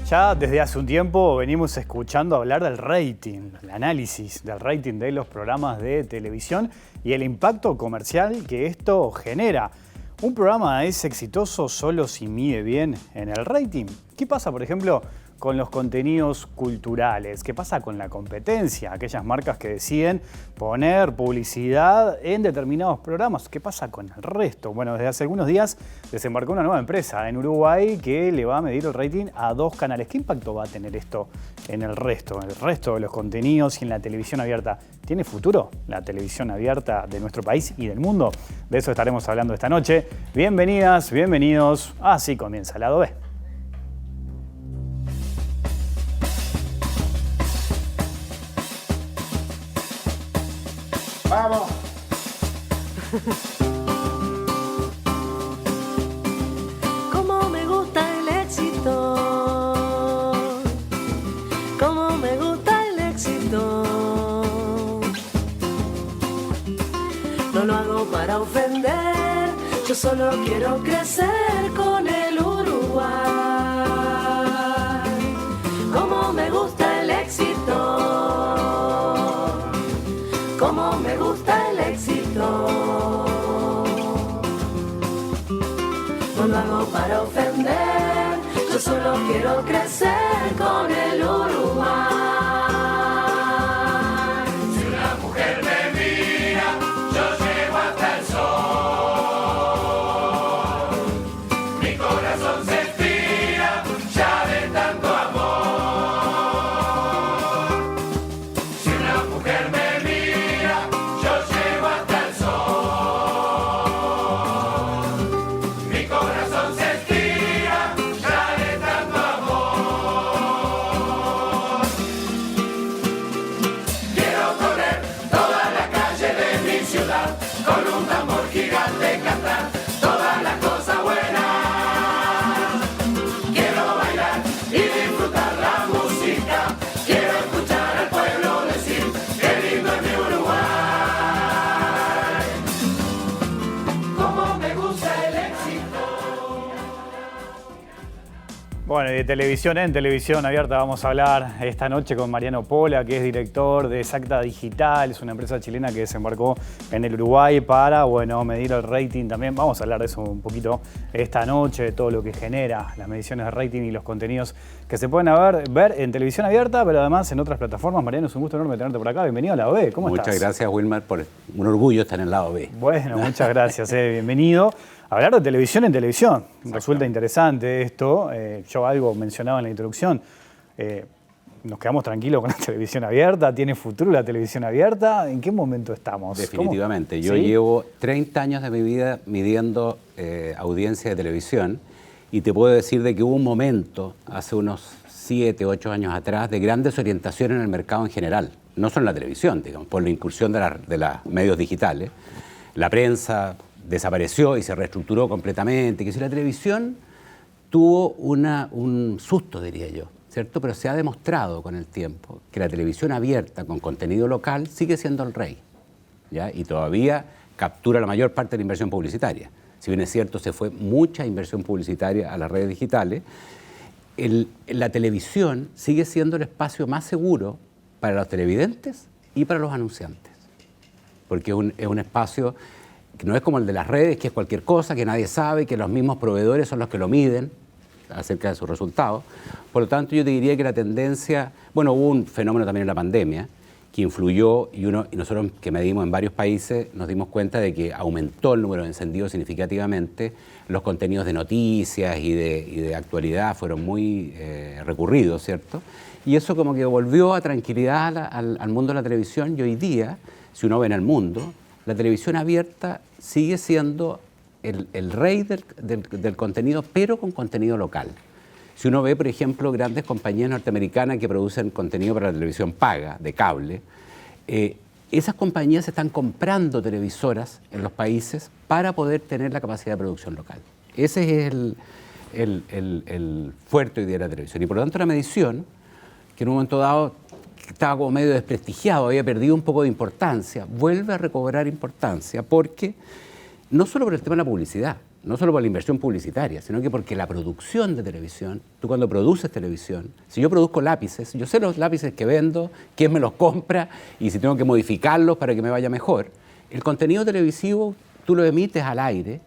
Ya desde hace un tiempo venimos escuchando hablar del rating, el análisis del rating de los programas de televisión y el impacto comercial que esto genera. ¿Un programa es exitoso solo si mide bien en el rating? ¿Qué pasa, por ejemplo, con los contenidos culturales? ¿Qué pasa con la competencia? Aquellas marcas que deciden poner publicidad en determinados programas. ¿Qué pasa con el resto? Bueno, desde hace algunos días desembarcó una nueva empresa en Uruguay que le va a medir el rating a 2 canales. ¿Qué impacto va a tener esto en el resto de los contenidos y en la televisión abierta? ¿Tiene futuro la televisión abierta de nuestro país y del mundo? De eso estaremos hablando esta noche. Bienvenidas, bienvenidos. Así comienza el lado B. ¡Vamos! Cómo me gusta el éxito, cómo me gusta el éxito. No lo hago para ofender, yo solo quiero crecer con el Uruguay. Cómo me gusta el éxito, cómo me gusta el éxito. No lo hago para ofender, yo solo quiero crecer con el Uruguay. Si una mujer me mira, yo llego hasta el sol. Mi corazón se estira ya de tanto amor. Si una mujer me mira, yo llego hasta el sol. Mi corazón se estira ya de tanto amor. Quiero correr toda la calle de mi ciudad, con un tambor gigante cantar todas las cosas buenas. Quiero bailar y disfrutar la música, quiero escuchar al pueblo decir qué lindo es mi Uruguay. Cómo me gusta el éxito. Bueno, y de televisión en televisión abierta vamos a hablar esta noche con Mariano Pola, que es director de Exacta Digital, es una empresa chilena que desembarcó en el Uruguay para, bueno, medir el rating también. Vamos a hablar de eso un poquito esta noche, de todo lo que genera las mediciones de rating y los contenidos que se pueden ver en televisión abierta, pero además en otras plataformas. Mariano, es un gusto enorme tenerte por acá. Bienvenido a Lado B. ¿Cómo estás? Muchas gracias, Wilmar, por un orgullo estar en el Lado B. Bueno, muchas gracias. Bienvenido. Hablar de televisión en televisión. Resulta interesante esto. Yo algo mencionaba en la introducción. ¿Nos quedamos tranquilos con la televisión abierta? ¿Tiene futuro la televisión abierta? ¿En qué momento estamos? Definitivamente. ¿Cómo? Yo ¿Sí? llevo 30 años de mi vida midiendo audiencia de televisión y te puedo decir de que hubo un momento, hace unos 7, 8 años atrás, de gran desorientación en el mercado en general. No solo en la televisión, digamos, por la incursión de los medios digitales. La prensa desapareció y se reestructuró completamente. Que si la televisión tuvo un susto, diría yo, ¿cierto? Pero se ha demostrado con el tiempo que la televisión abierta con contenido local sigue siendo el rey, ¿ya? Y todavía captura la mayor parte de la inversión publicitaria. Si bien es cierto, se fue mucha inversión publicitaria a las redes digitales, la televisión sigue siendo el espacio más seguro para los televidentes y para los anunciantes. Porque es un espacio que no es como el de las redes, que es cualquier cosa, que nadie sabe, que los mismos proveedores son los que lo miden acerca de sus resultados. Por lo tanto, yo te diría que la tendencia, bueno, hubo un fenómeno también en la pandemia que influyó y nosotros que medimos en varios países nos dimos cuenta de que aumentó el número de encendidos significativamente, los contenidos de noticias y de actualidad fueron muy recurridos, ¿cierto? Y eso como que volvió a tranquilidad al mundo de la televisión y hoy día, si uno ve en el mundo, la televisión abierta sigue siendo el rey del contenido, pero con contenido local. Si uno ve, por ejemplo, grandes compañías norteamericanas que producen contenido para la televisión paga, de cable, esas compañías están comprando televisoras en los países para poder tener la capacidad de producción local. Ese es el fuerte hoy día de la televisión. Y por lo tanto la medición, que en un momento dado estaba como medio desprestigiado, había perdido un poco de importancia, vuelve a recobrar importancia porque, no solo por el tema de la publicidad, no solo por la inversión publicitaria, sino que porque la producción de televisión, tú cuando produces televisión, si yo produzco lápices, yo sé los lápices que vendo, quién me los compra y si tengo que modificarlos para que me vaya mejor. El contenido televisivo tú lo emites al aire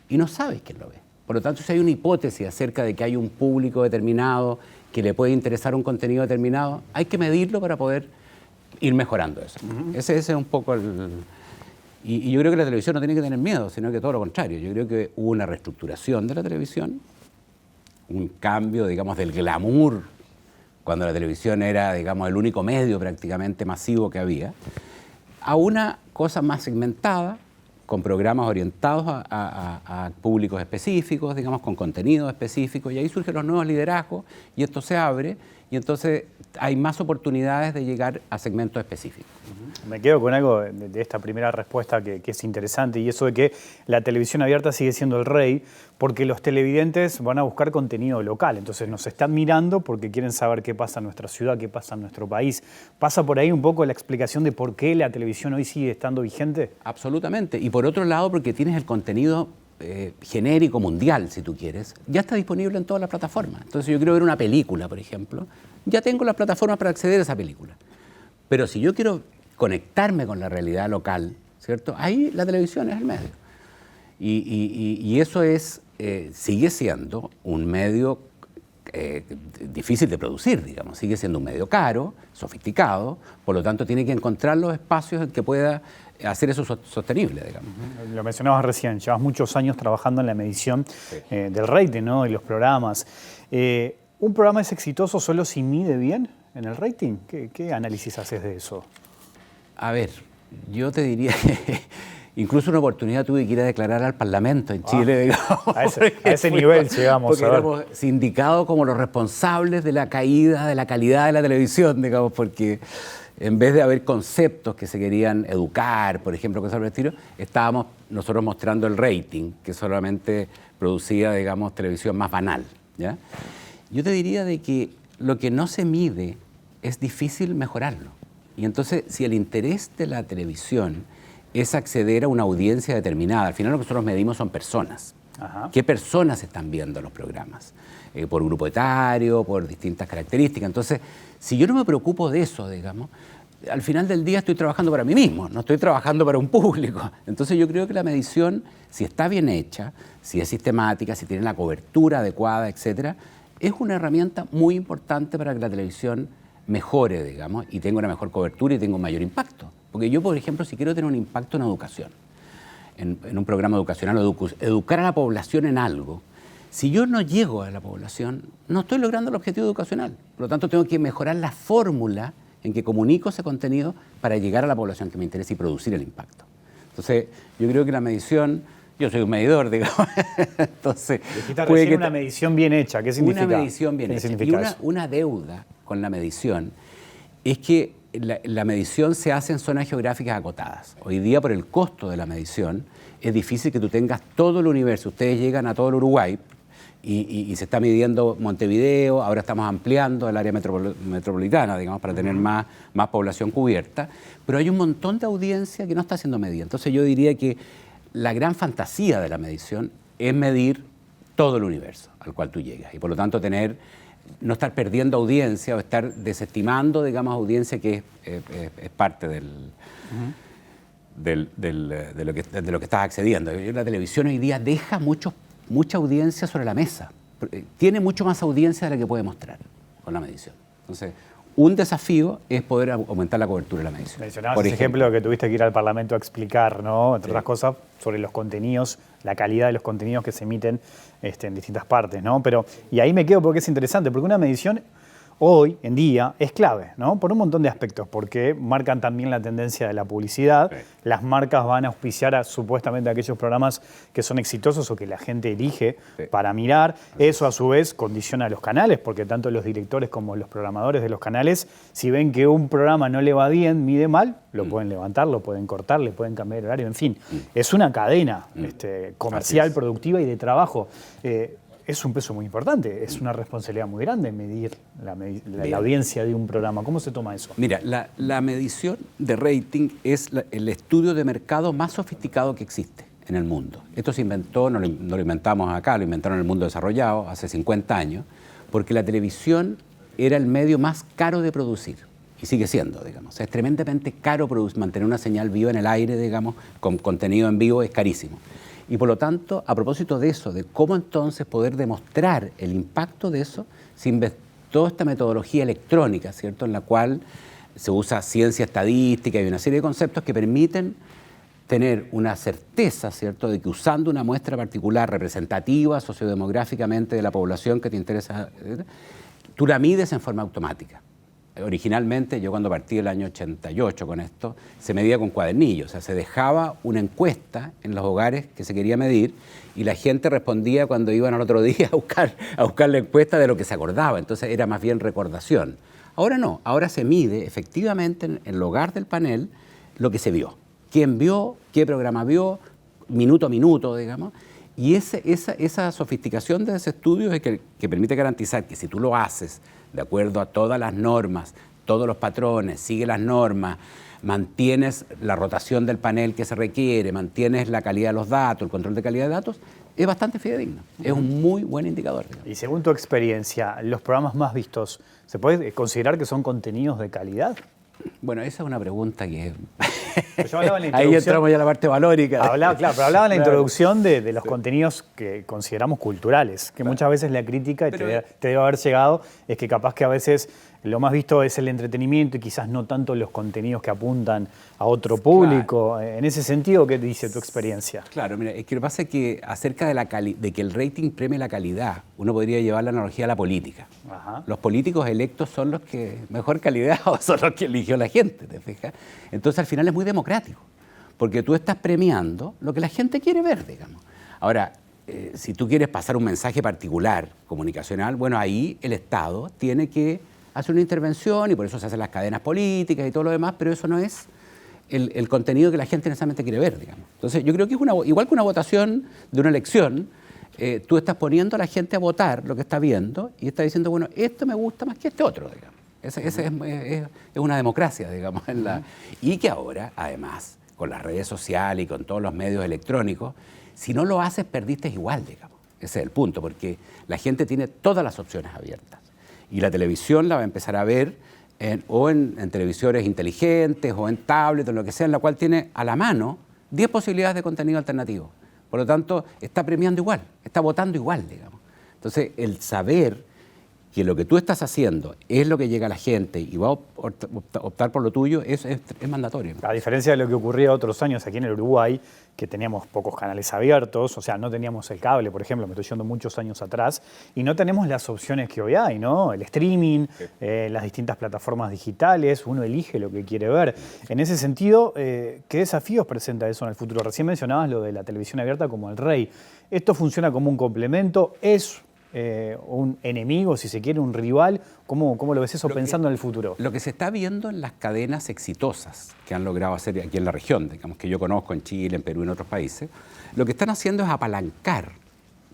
y no sabes quién lo ve. Por lo tanto, si hay una hipótesis acerca de que hay un público determinado que le puede interesar un contenido determinado, hay que medirlo para poder ir mejorando eso. Ese es un poco el... Y yo creo que la televisión no tiene que tener miedo, sino que todo lo contrario. Yo creo que hubo una reestructuración de la televisión, un cambio, digamos, del glamour, cuando la televisión era, digamos, el único medio prácticamente masivo que había, a una cosa más segmentada, con programas orientados a públicos específicos, digamos, con contenidos específicos, y ahí surgen los nuevos liderazgos, y esto se abre, y entonces hay más oportunidades de llegar a segmentos específicos. Me quedo con algo de esta primera respuesta que es interesante, y eso de que la televisión abierta sigue siendo el rey, porque los televidentes van a buscar contenido local, entonces nos están mirando porque quieren saber qué pasa en nuestra ciudad, qué pasa en nuestro país. ¿Pasa por ahí un poco la explicación de por qué la televisión hoy sigue estando vigente? Absolutamente, y por otro lado porque tienes el contenido genérico mundial, si tú quieres, ya está disponible en todas las plataformas. Entonces yo quiero ver una película, por ejemplo, ya tengo las plataformas para acceder a esa película. Pero si yo quiero conectarme con la realidad local, ¿cierto? Ahí la televisión es el medio. Y eso es, sigue siendo un medio difícil de producir, digamos. Sigue siendo un medio caro, sofisticado, por lo tanto tiene que encontrar los espacios en que pueda hacer eso sostenible, digamos. Lo mencionabas recién, llevas muchos años trabajando en la medición del rating, ¿no? Y los programas. ¿Un programa es exitoso solo si mide bien en el rating? ¿Qué análisis haces de eso? A ver, yo te diría que incluso una oportunidad tuve que ir a declarar al Parlamento en Chile, digamos. A ese nivel llegamos. Porque éramos sindicados como los responsables de la caída de la calidad de la televisión, digamos, porque en vez de haber conceptos que se querían educar, por ejemplo, cosas por el estilo, estábamos nosotros mostrando el rating, que solamente producía, digamos, televisión más banal, ¿ya? Yo te diría de que lo que no se mide es difícil mejorarlo. Y entonces, si el interés de la televisión es acceder a una audiencia determinada, al final lo que nosotros medimos son personas. Ajá. ¿Qué personas están viendo los programas? Por grupo etario, por distintas características. Entonces, si yo no me preocupo de eso, digamos, al final del día estoy trabajando para mí mismo, no estoy trabajando para un público. Entonces yo creo que la medición, si está bien hecha, si es sistemática, si tiene la cobertura adecuada, etcétera, es una herramienta muy importante para que la televisión mejore, digamos, y tenga una mejor cobertura y tenga un mayor impacto. Porque yo, por ejemplo, si quiero tener un impacto en educación, en un programa educacional o educar a la población en algo, si yo no llego a la población, no estoy logrando el objetivo educacional. Por lo tanto, tengo que mejorar la fórmula en que comunico ese contenido para llegar a la población que me interesa y producir el impacto. Entonces, yo creo que la medición, yo soy un medidor, digamos, entonces... Puede que una medición bien hecha, ¿qué significa? Una medición bien hecha. Y una deuda con la medición es que la medición se hace en zonas geográficas acotadas. Hoy día, por el costo de la medición, es difícil que tú tengas todo el universo. Ustedes llegan a todo el Uruguay y se está midiendo Montevideo, ahora estamos ampliando el área metropolitana, digamos, para tener más población cubierta, pero hay un montón de audiencia que no está siendo medida. Entonces yo diría que la gran fantasía de la medición es medir todo el universo al cual tú llegas y por lo tanto no estar perdiendo audiencia o estar desestimando, digamos, audiencia que es parte de lo que estás accediendo. La televisión hoy día deja mucha audiencia sobre la mesa. Tiene mucho más audiencia de la que puede mostrar con la medición. Entonces, un desafío es poder aumentar la cobertura de la medición. Mencionabas ese ejemplo que tuviste que ir al Parlamento a explicar, ¿no? Entre otras cosas, sobre los contenidos, la calidad de los contenidos que se emiten en distintas partes, ¿no? Y ahí me quedo porque es interesante, porque una medición hoy en día es clave, ¿no? Por un montón de aspectos, porque marcan también la tendencia de la publicidad. Sí. Las marcas van a auspiciar supuestamente aquellos programas que son exitosos o que la gente elige para mirar. Eso a su vez condiciona a los canales, porque tanto los directores como los programadores de los canales, si ven que un programa no le va bien, mide mal, lo pueden levantar, lo pueden cortar, le pueden cambiar el horario, en fin. Es una cadena comercial, productiva y de trabajo. Es un peso muy importante, es una responsabilidad muy grande medir la audiencia de un programa. ¿Cómo se toma eso? Mira, la medición de rating es el estudio de mercado más sofisticado que existe en el mundo. Esto se inventó, no lo inventamos acá, lo inventaron en el mundo desarrollado hace 50 años, porque la televisión era el medio más caro de producir, y sigue siendo, digamos. O sea, es tremendamente caro mantener una señal viva en el aire, digamos, con contenido en vivo es carísimo. Y por lo tanto, a propósito de eso, de cómo entonces poder demostrar el impacto de eso, se inventó esta metodología electrónica, ¿cierto?, en la cual se usa ciencia estadística y una serie de conceptos que permiten tener una certeza, ¿cierto?, de que usando una muestra particular representativa sociodemográficamente de la población que te interesa, tú la mides en forma automática. Originalmente, yo cuando partí el año 88 con esto, se medía con cuadernillos, o sea, se dejaba una encuesta en los hogares que se quería medir y la gente respondía cuando iban al otro día a buscar la encuesta de lo que se acordaba, entonces era más bien recordación. Ahora no, ahora se mide efectivamente en el hogar del panel lo que se vio, quién vio, qué programa vio, minuto a minuto, digamos, y esa sofisticación de ese estudio es que permite garantizar que si tú lo haces de acuerdo a todas las normas, todos los patrones, sigue las normas, mantienes la rotación del panel que se requiere, mantienes la calidad de los datos, el control de calidad de datos, es bastante fidedigno. Es un muy buen indicador. Y según tu experiencia, los programas más vistos, ¿se puede considerar que son contenidos de calidad? Bueno, esa es una pregunta que... Ahí entramos ya a la parte valórica. Pero hablaba en la introducción de los contenidos que consideramos culturales, que muchas veces la crítica, y te debe haber llegado, es que capaz que a veces lo más visto es el entretenimiento y quizás no tanto los contenidos que apuntan a otro público. Claro. En ese sentido, ¿qué dice tu experiencia? Claro, mira, es que lo que pasa es que acerca de que el rating premie la calidad, uno podría llevar la analogía a la política. Ajá. Los políticos electos son los que mejor calidad o son los que eligió la gente, ¿te fijas? Entonces al final es muy democrático, porque tú estás premiando lo que la gente quiere ver, digamos. Ahora, si tú quieres pasar un mensaje particular, comunicacional, bueno, ahí el Estado tiene que hacer una intervención y por eso se hacen las cadenas políticas y todo lo demás, pero eso no es el contenido que la gente necesariamente quiere ver, digamos. Entonces yo creo que es igual que una votación de una elección, tú estás poniendo a la gente a votar lo que está viendo y está diciendo, bueno, esto me gusta más que este otro, digamos. Esa es una democracia, digamos. Y que ahora, además, con las redes sociales y con todos los medios electrónicos, si no lo haces, perdiste igual, digamos. Ese es el punto, porque la gente tiene todas las opciones abiertas. Y la televisión la va a empezar a ver en televisores inteligentes o en tablets o lo que sea, en la cual tiene a la mano 10 posibilidades de contenido alternativo. Por lo tanto, está premiando igual, está votando igual, digamos. Entonces, el saber que lo que tú estás haciendo es lo que llega a la gente y va a optar por lo tuyo, es mandatorio. A diferencia de lo que ocurría otros años aquí en el Uruguay, que teníamos pocos canales abiertos, o sea, no teníamos el cable, por ejemplo, me estoy yendo muchos años atrás, y no tenemos las opciones que hoy hay, ¿no? El streaming, las distintas plataformas digitales, uno elige lo que quiere ver. En ese sentido, ¿qué desafíos presenta eso en el futuro? Recién mencionabas lo de la televisión abierta como el rey. ¿Esto funciona como un complemento? ¿Es un enemigo, si se quiere, un rival? ¿Cómo lo ves eso pensando en el futuro? Lo que se está viendo en las cadenas exitosas que han logrado hacer aquí en la región, digamos, que yo conozco en Chile, en Perú y en otros países, lo que están haciendo es apalancar,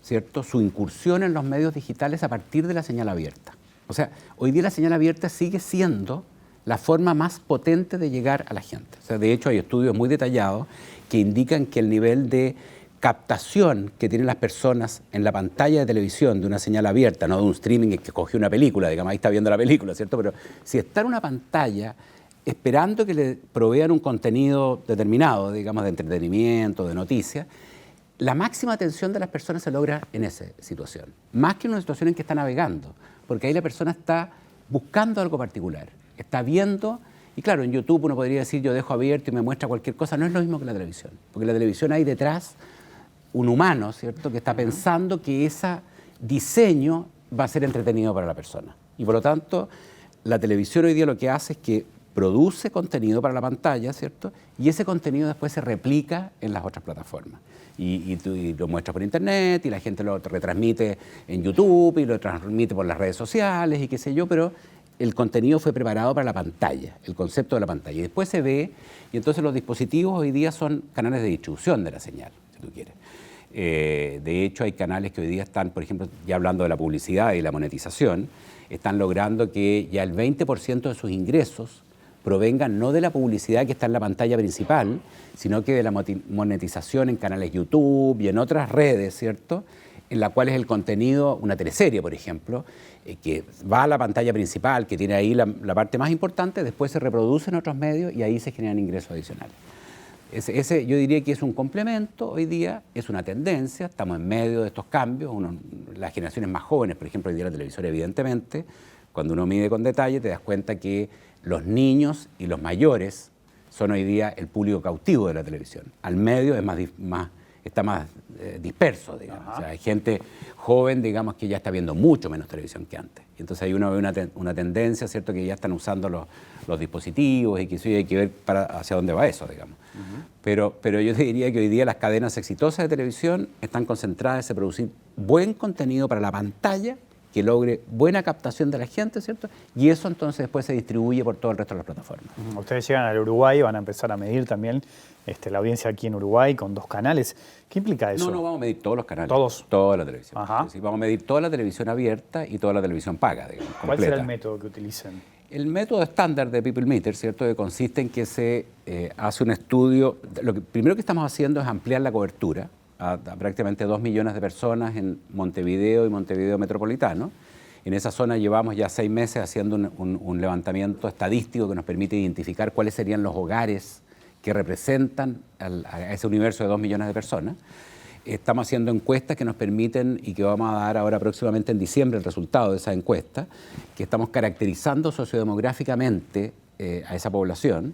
¿cierto?, su incursión en los medios digitales a partir de la señal abierta. O sea, hoy día la señal abierta sigue siendo la forma más potente de llegar a la gente. O sea, de hecho, hay estudios muy detallados que indican que el nivel de captación que tienen las personas en la pantalla de televisión de una señal abierta, no de un streaming que cogió una película, digamos, ahí está viendo la película, ¿cierto? Pero si está en una pantalla esperando que le provean un contenido determinado, digamos, de entretenimiento, de noticias, la máxima atención de las personas se logra en esa situación, más que en una situación en que está navegando, porque ahí la persona está buscando algo particular, está viendo. Y claro, en YouTube uno podría decir, yo dejo abierto y me muestra cualquier cosa, no es lo mismo que la televisión, porque en la televisión hay detrás un humano, ¿cierto?, que está pensando que ese diseño va a ser entretenido para la persona. Y por lo tanto, la televisión hoy día lo que hace es que produce contenido para la pantalla, ¿cierto?, y ese contenido después se replica en las otras plataformas. Y lo muestras por internet, y la gente lo retransmite en YouTube, y lo transmite por las redes sociales, y qué sé yo, pero el contenido fue preparado para la pantalla, el concepto de la pantalla. Y después se ve, y entonces los dispositivos hoy día son canales de distribución de la señal, si tú quieres. De hecho, hay canales que hoy día están, por ejemplo, ya hablando de la publicidad y la monetización, están logrando que ya el 20% de sus ingresos provengan no de la publicidad que está en la pantalla principal, sino que de la monetización en canales YouTube y en otras redes, ¿cierto?, en la cual es el contenido, una teleserie, por ejemplo, que va a la pantalla principal, que tiene ahí la parte más importante, después se reproduce en otros medios y ahí se generan ingresos adicionales. Ese yo diría que es un complemento hoy día, es una tendencia, estamos en medio de estos cambios. Las generaciones más jóvenes, por ejemplo, hoy día la televisora, evidentemente, cuando uno mide con detalle, te das cuenta que los niños y los mayores son hoy día el público cautivo de la televisión. Al medio está más disperso, digamos. O sea, hay gente joven, digamos, que ya está viendo mucho menos televisión que antes. Y entonces ahí uno ve una tendencia, ¿cierto?, que ya están usando los dispositivos y que eso hay que ver hacia dónde va eso, digamos. Pero yo te diría que hoy día las cadenas exitosas de televisión están concentradas en producir buen contenido para la pantalla que logre buena captación de la gente, ¿cierto? Y eso entonces después se distribuye por todo el resto de las plataformas. Ustedes llegan al Uruguay, van a empezar a medir también la audiencia aquí en Uruguay con 2 canales. ¿Qué implica eso? No, vamos a medir todos los canales. ¿Todos? Toda la televisión. Ajá. Sí, vamos a medir toda la televisión abierta y toda la televisión paga, digamos, ¿Cuál completa. será el método que utilicen? El método estándar de People Meter, ¿cierto?, que consiste en que se hace un estudio. Lo primero que estamos haciendo es ampliar la cobertura a prácticamente 2 millones de personas en Montevideo y Montevideo Metropolitano. En esa zona llevamos ya 6 meses haciendo un levantamiento estadístico que nos permite identificar cuáles serían los hogares que representan a ese universo de 2 millones de personas. Estamos haciendo encuestas que nos permiten, y que vamos a dar ahora próximamente en diciembre el resultado de esa encuesta, que estamos caracterizando sociodemográficamente a esa población,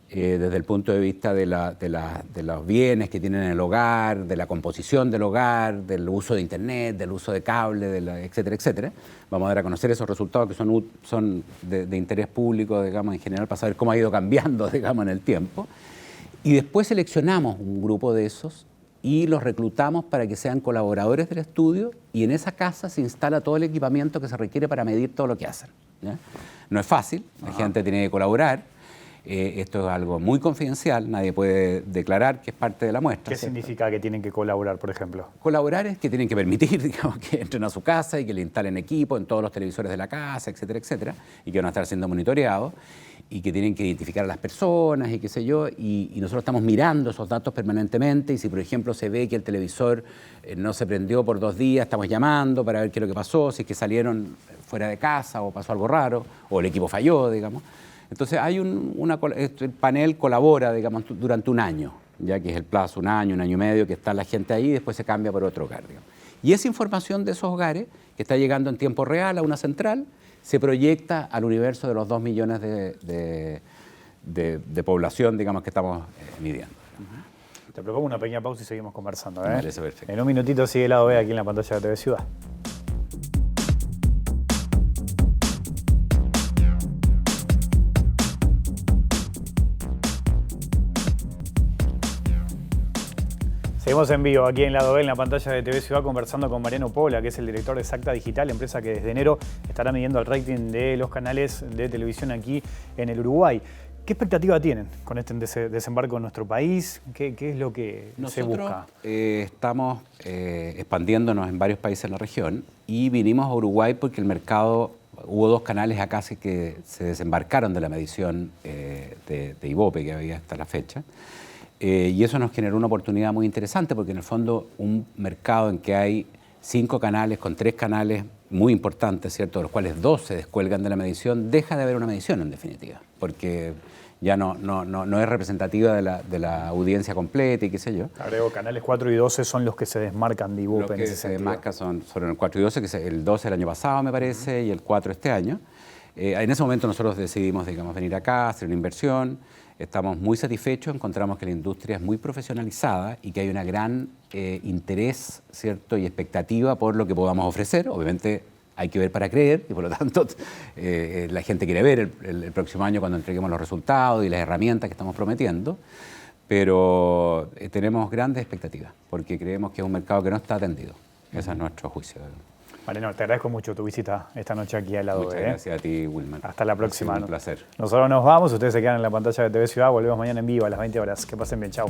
desde el punto de vista de los bienes que tienen en el hogar, de la composición del hogar, del uso de internet, del uso de cable, etcétera, etcétera. Vamos a dar a conocer esos resultados que son de interés público, digamos, en general, para saber cómo ha ido cambiando, digamos, en el tiempo. Y después seleccionamos un grupo de esos y los reclutamos para que sean colaboradores del estudio, y en esa casa se instala todo el equipamiento que se requiere para medir todo lo que hacen, ¿ya? No es fácil, la gente tiene que colaborar. Esto es algo muy confidencial, nadie puede declarar que es parte de la muestra. ¿Qué ¿cierto? significa que tienen que colaborar, por ejemplo? Colaborar es que tienen que permitir, digamos, que entren a su casa y que le instalen equipo en todos los televisores de la casa, etcétera, etcétera, y que van a estar siendo monitoreados, y que tienen que identificar a las personas y qué sé yo, y nosotros estamos mirando esos datos permanentemente, y si por ejemplo se ve que el televisor no se prendió por 2 días, estamos llamando para ver qué es lo que pasó, si es que salieron fuera de casa o pasó algo raro, o el equipo falló, digamos. Entonces hay el panel colabora, digamos, durante 1 año, ya que es el plazo, 1 año, 1 año y medio, que está la gente ahí y después se cambia por otro hogar, digamos. Y esa información de esos hogares, que está llegando en tiempo real a una central, se proyecta al universo de los 2 millones de población, digamos, que estamos midiendo. Te propongo una pequeña pausa y seguimos conversando. Me parece perfecto. En un minutito sigue el lado B aquí en la pantalla de TV Ciudad. Seguimos en vivo aquí en Lado B, en la pantalla de TV Ciudad, conversando con Mariano Pola, que es el director de Exacta Digital, empresa que desde enero estará midiendo el rating de los canales de televisión aquí en el Uruguay. ¿Qué expectativa tienen con este desembarco en nuestro país? ¿Qué es lo que se busca? Nosotros estamos expandiéndonos en varios países en la región, y vinimos a Uruguay porque el mercado, hubo 2 canales acá que se desembarcaron de la medición de Ibope que había hasta la fecha. Y eso nos generó una oportunidad muy interesante, porque en el fondo un mercado en que hay 5 canales con 3 canales muy importantes, ¿cierto?, de los cuales 2 se descuelgan de la medición, deja de haber una medición en definitiva, porque ya no es representativa de la audiencia completa y qué sé yo. Agrego, canales 4 y 12 son los que se desmarcan de Ibope. Los que se desmarcan son el 4 y 12, que es el 12 el año pasado me parece, y el 4 este año. En ese momento nosotros decidimos, digamos, venir acá, hacer una inversión. Estamos muy satisfechos, encontramos que la industria es muy profesionalizada y que hay una gran interés, ¿cierto?, y expectativa por lo que podamos ofrecer. Obviamente hay que ver para creer, y por lo tanto la gente quiere ver el próximo año cuando entreguemos los resultados y las herramientas que estamos prometiendo, pero tenemos grandes expectativas porque creemos que es un mercado que no está atendido. Ese es nuestro juicio. Mariano, te agradezco mucho tu visita esta noche aquí al Lado B. Muchas gracias a ti, Wilman. Hasta la próxima. Un placer. Nosotros nos vamos, ustedes se quedan en la pantalla de TV Ciudad, volvemos mañana en vivo a las 20 horas. Que pasen bien, chao.